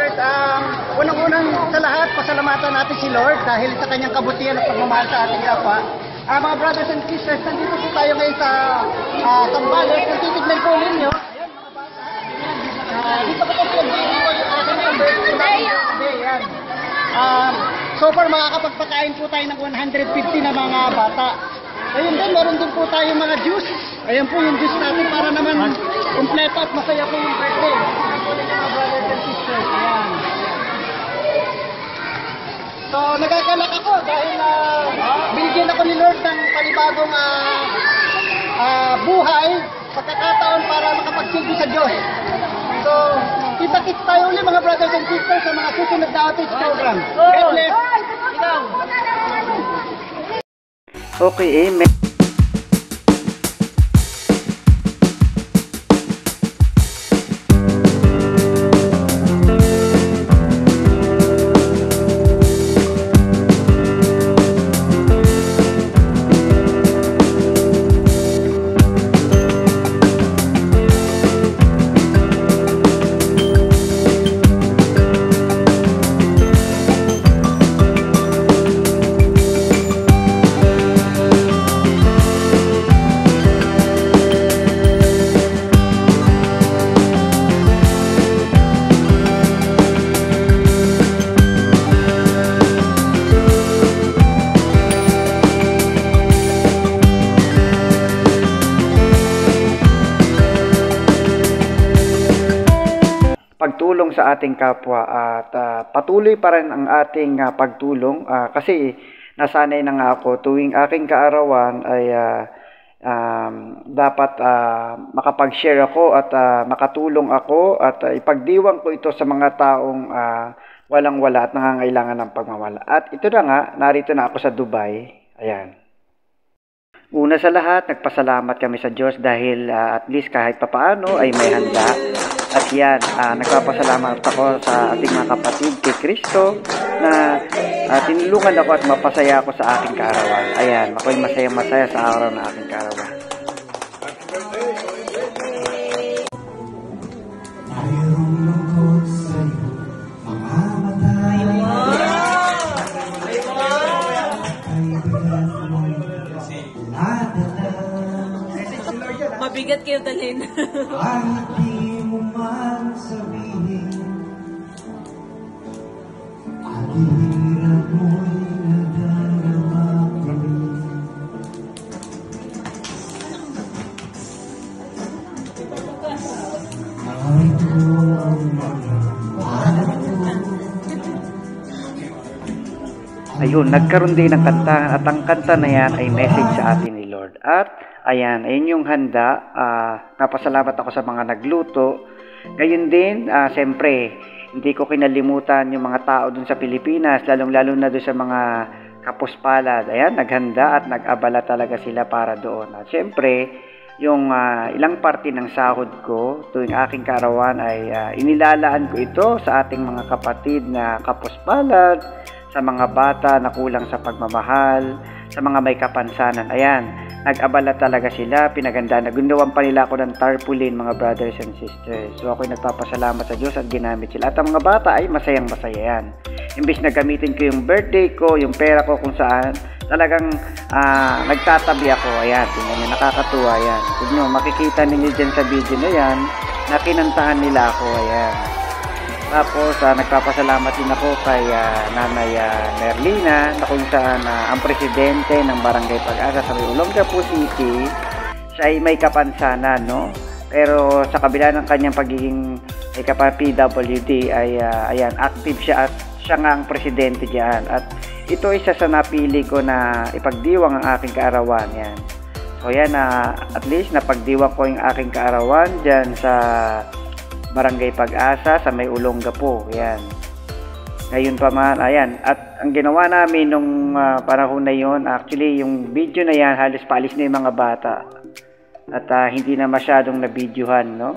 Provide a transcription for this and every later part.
sisters, unang-unang sa lahat, pasalamatan natin si Lord dahil sa kanyang kabutihan at pagmamahal sa ating kapwa. Mga brothers and sisters, nandito po tayo ngayon sa Sambales. Kung titignan po ninyo, dito ko po yung birthday. Yan. So far, makakapagpakain po tayo ng 150 na mga bata. Ayun din, meron din po tayong mga juice. Ayan po yung juice natin para naman kumpleto at masaya po yung birthday. Mga brothers and sisters, ayan. So, nagagalak ako dahil binigyan ako ni Lord ng panibagong buhay, pagkakataon para makapagsilbi sa Diyos. So, kita-kits tayo ulit mga brothers and sisters sa mga susunod na outreach program. God bless. Okay, amen. Pagtulong sa ating kapwa at patuloy pa rin ang ating pagtulong kasi nasanay na nga ako tuwing aking kaarawan ay dapat makapag-share ako at makatulong ako at ipagdiwang ko ito sa mga taong walang-wala at nangangailangan ng pagmamahal. At ito na nga, narito na ako sa Dubai. Ayan. Una sa lahat, nagpasalamat kami sa Diyos dahil at least kahit papaano ay may handa. At yan, nagpapasalamat ako sa ating mga kapatid kay Kristo na tinulungan ako at mapasaya ako sa aking kaarawan. Ayan, ako'y masaya-masaya sa araw na aking kaarawan. Mabigat kayo dalhin. Hindi mo man sabihin, ang hirap mo'y nadarama ko. Ito ang mga Ayun, nagkaroon din ng kanta at ang kanta na yan ay message sa atin ni Lord. At ayan, ayun yung handa. Napasalamat ako sa mga nagluto. Ngayon din, siyempre, hindi ko kinalimutan yung mga tao dun sa Pilipinas, lalong-lalo na dun sa mga kapuspalad. Ayan, naghanda at nag-abala talaga sila para doon. At siyempre, yung ilang parte ng sahod ko tuwing aking kaarawan ay inilalaan ko ito sa ating mga kapatid na kapuspalad, sa mga bata na kulang sa pagmamahal, sa mga may kapansanan. Ayan, nag-abala talaga sila, pinagandaan. Nagundawan pa nila ako ng tarpaulin, mga brothers and sisters. So ako'y nagpapasalamat sa Diyos at ginamit sila. At ang mga bata ay masayang-masaya yan. Imbis na gamitin ko yung birthday ko, yung pera ko kung saan, talagang nagtatabi ako. Ayan, tingnan nyo, nakakatuwa yan. Tignan nyo, makikita ninyo dyan sa video na yan, na kinantahan nila ako. Ayan. Tapos, nagpapasalamat din ako kay Nanay Merlina na kung saan ang presidente ng Barangay Pag-asa sa Olongapo City, siya ay may kapansanan, no? Pero sa kabila ng kanyang pagiging PWD ay ayan, active siya at siya nga ang presidente diyan. At ito isa sa napili ko na ipagdiwang ang aking kaarawan. Yan. So yan, at least napagdiwang ko yung aking kaarawan diyan sa Barangay Pag-asa sa may Olongapo. Yan. Ngayon pa man, ayan. At ang ginawa namin nung panahon na yon, actually yung video na yan, halos paalis na yung mga bata. At hindi na masyadong na-videohan, no?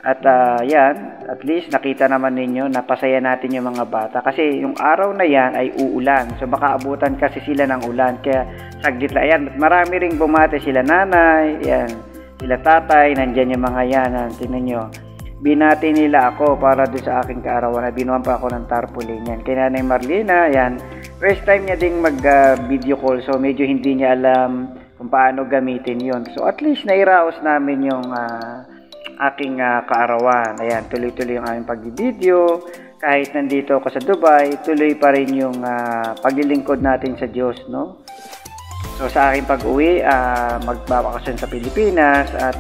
At yan, at least nakita naman ninyo, napasaya natin yung mga bata. Kasi yung araw na yan ay uulan. So baka abutan kasi sila ng ulan. Kaya saglit lang. Ayan, marami ring bumate sila nanay, yan, sila tatay, nandyan yung mga yan. Tingnan nyo. binati nila ako para doon sa aking kaarawan. Binuhan pa ako ng tarpaulin yan. Kay Nanay Marlena, yan. First time niya ding mag-video call, so medyo hindi niya alam kung paano gamitin yon. So at least nairaos namin yung aking kaarawan. Ayan, tuloy-tuloy yung aming pag-video. Kahit nandito ako sa Dubai, tuloy pa rin yung paglilingkod natin sa Diyos, no? So sa aking pag-uwi, magbabakasyon sa Pilipinas at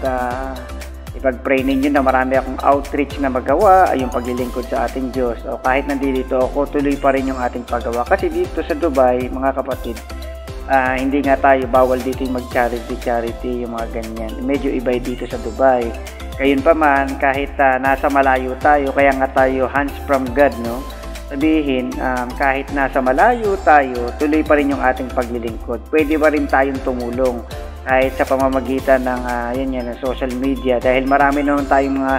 ipag-pray ninyo na marami akong outreach na magawa, ay yung paglilingkod sa ating Diyos. So kahit nandito ako, tuloy pa rin yung ating paggawa. Kasi dito sa Dubai, mga kapatid, hindi nga tayo, bawal dito yung mag-charity, yung mga ganyan. Medyo iba dito sa Dubai. Gayun pa man, kahit nasa malayo tayo, kaya nga tayo hands from God, no? Sabihin, kahit nasa malayo tayo, tuloy pa rin yung ating paglilingkod. Pwede pa rin tayong tumulong kahit sa pamamagitan ng ng social media, dahil marami naman tayong mga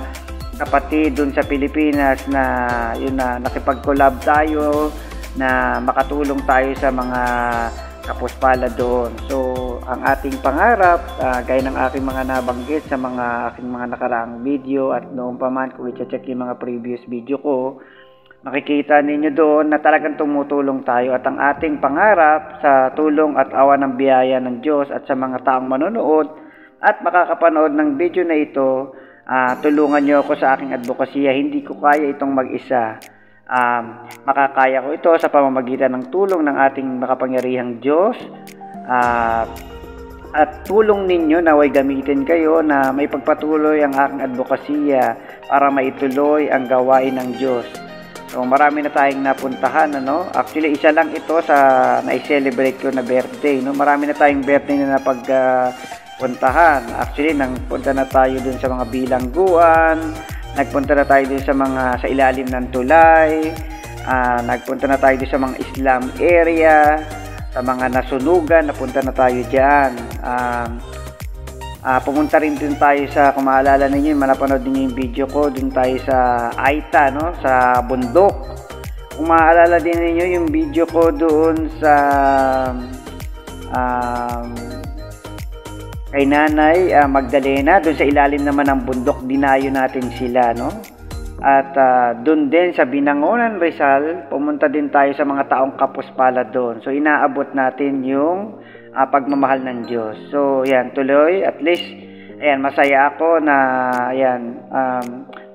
kapatid dun sa Pilipinas na nakipag-collab tayo, na makatulong tayo sa mga kapuspala doon. So ang ating pangarap, gaya ng aking mga nabanggit sa aking mga nakaraang video, at noon pa man kung i-check yung mga previous video ko, makikita ninyo doon na talagang tumutulong tayo. At ang ating pangarap, sa tulong at awa ng biyaya ng Diyos at sa mga taong manonood at makakapanood ng video na ito, tulungan nyo ako sa aking advokasya. Hindi ko kaya itong mag-isa. Makakaya ko ito sa pamamagitan ng tulong ng ating makapangyarihang Diyos, at tulong ninyo naway gamitin kayo na may pagpatuloy ang aking advokasya para maituloy ang gawain ng Diyos. So marami na tayong napuntahan, Actually, isa lang ito sa na-celebrate ko na birthday, Marami na tayong birthday na napagpuntahan. Actually, nagpunta na tayo dun sa mga bilangguan, nagpunta na tayo dun sa ilalim ng tulay, nagpunta na tayo dun sa mga Islam area, sa mga nasunugan, napunta na tayo dyan. Pumunta rin din tayo sa, kung maalala ninyo, manapanood ninyo yung video ko, dun tayo sa Aita, sa bundok. Kung maalala din ninyo yung video ko doon sa kay Nanay Magdalena, doon sa ilalim naman ng bundok, dinayo natin sila, At doon din sa Binangonan, Rizal, pumunta din tayo sa mga taong kapuspala doon. So inaabot natin yung pagmamahal ng Diyos. So yan, tuloy, at least ayan, masaya ako na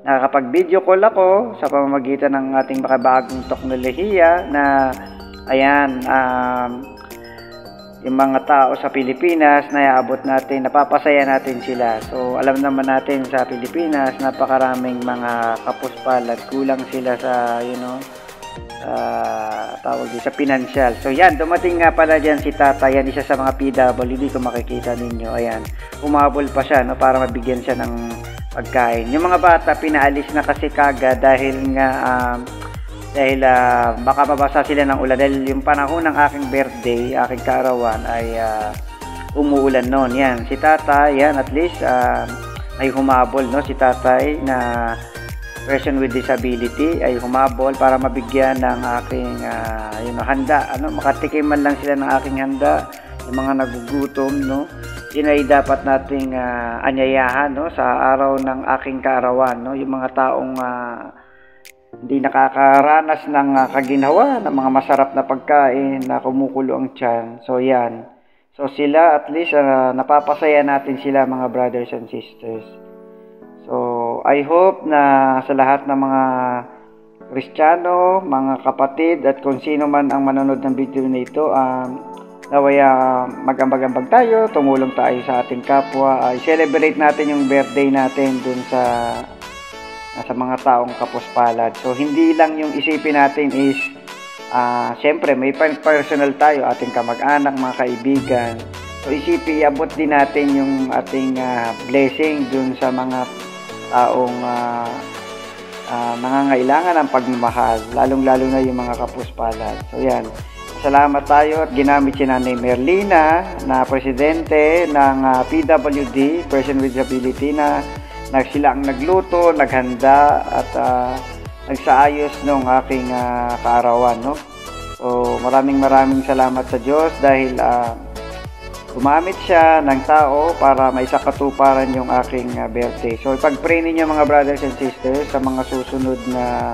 nakakapag-video call ako sa pamamagitan ng ating makabagong teknolohiya na yung mga tao sa Pilipinas, naiabot natin, napapasaya natin sila. So alam naman natin sa Pilipinas, napakaraming mga kapuspal at kulang sila sa sa pinansyal. So yan, dumating nga pala dyan si Tata, yan isa sa mga PWD, kung makikita ninyo, ayan, umabol pa siya para mabigyan siya ng pagkain. Yung mga bata pinaalis na kasi kaga dahil baka mabasa sila ng ulan, dahil yung panahon ng aking birthday, aking kaarawan ay umuulan noon. Yan, si Tata, yan, at least ay humabol, si Tatay na person with disability ay humabol para mabigyan ng aking handa, makatikim man lang sila ng aking handa, yung mga nagugutom, yun ay dapat nating anyayahan, sa araw ng aking kaarawan, yung mga taong hindi nakakaranas ng kaginhawa ng mga masarap na pagkain na kumukulo ang tiyan. So yan, so sila at least napapasaya natin sila, mga brothers and sisters. So, I hope na sa lahat ng mga Kristiyano, mga kapatid, at kung sino man ang manonood ng video na ito, naway mag-ambag-ambag tayo, tumulong tayo sa ating kapwa, i-celebrate natin yung birthday natin dun sa mga taong kapuspalad. So, hindi lang yung isipin natin is, syempre, may personal tayo, ating kamag-anak, mga kaibigan. So, iabot din natin yung ating blessing dun sa mga taong nangangailangan ng pagmamahal, lalong-lalo na yung mga kapuspalad. So yan, salamat tayo at ginamit si Nanay Merlina na presidente ng PWD, Person with Disability, na sila ang nagluto, naghanda at nagsaayos ng aking kaarawan. So maraming salamat sa Diyos dahil gumamit siya ng tao para maisakatuparan yung aking birthday. So ipag-pray ninyo mga brothers and sisters, sa mga susunod na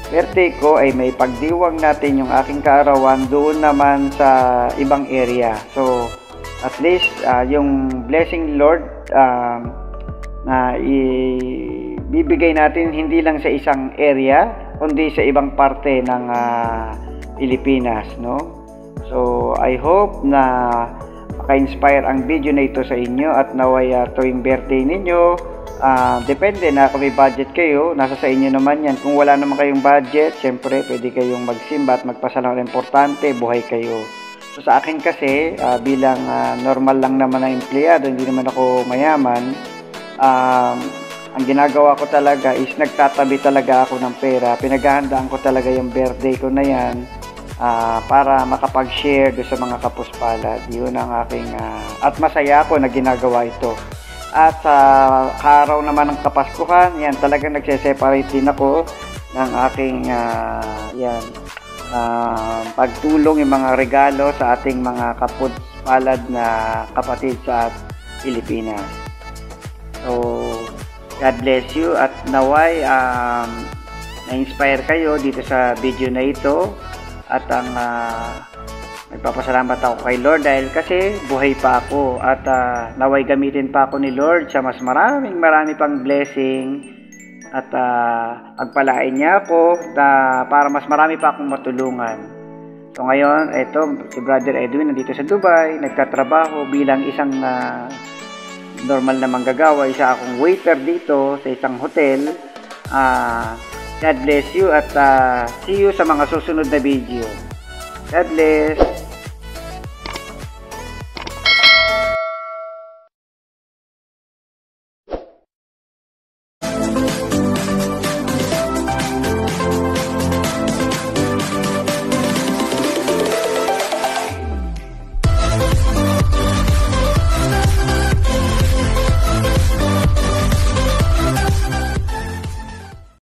birthday ko ay may pagdiwang natin yung aking kaarawan doon naman sa ibang area. So at least yung blessing Lord na ibibigay natin hindi lang sa isang area kundi sa ibang parte ng Pilipinas, no? So I hope na maka-inspire ang video na ito sa inyo at naway tuwing birthday ninyo, depende na kung may budget kayo, nasa sa inyo naman yan. Kung wala naman kayong budget, syempre pwede kayong magsimba at magpasalamat. Importante, buhay kayo. So sa akin kasi, bilang normal lang naman na empleyado, hindi naman ako mayaman, ang ginagawa ko talaga is nagtatabi talaga ako ng pera. Pinaghahandaan ko talaga yung birthday ko na yan para makapag-share do sa mga kapuspalad. Yun ang aking at masaya ako na ginagawa ito. At sa araw naman ng Kapaskuhan, yan talagang nagse-separate din ako ng aking pagtulong, yung mga regalo sa ating mga kapuspalad na kapatid sa Pilipinas. So God bless you at naway na-inspire kayo dito sa video na ito. At ang nagpapasalamat ako kay Lord dahil kasi buhay pa ako at naway gamitin pa ako ni Lord sa mas marami pang blessing at pagpalain niya ako para mas marami pa akong matulungan. So ngayon, eto si Brother Edwin nandito sa Dubai, nagtatrabaho bilang isang normal na manggagawa, isa akong waiter dito sa isang hotel. God bless you at see you sa mga susunod na video. God bless.